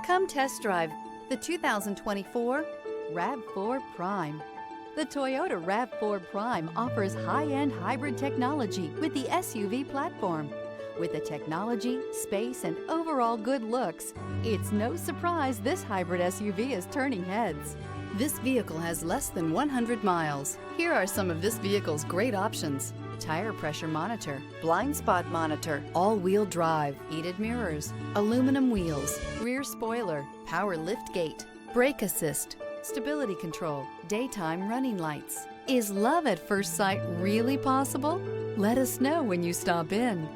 Come test drive the 2024 RAV4 Prime. The Toyota RAV4 Prime offers high-end hybrid technology with the SUV platform. With the technology, space, and overall good looks, it's no surprise this hybrid SUV is turning heads. This vehicle has less than 100 miles. Here are some of this vehicle's great options: tire pressure monitor, blind spot monitor, all-wheel drive, heated mirrors, aluminum wheels, rear spoiler, power lift gate, brake assist, stability control, daytime running lights. Is love at first sight really possible? Let us know when you stop in.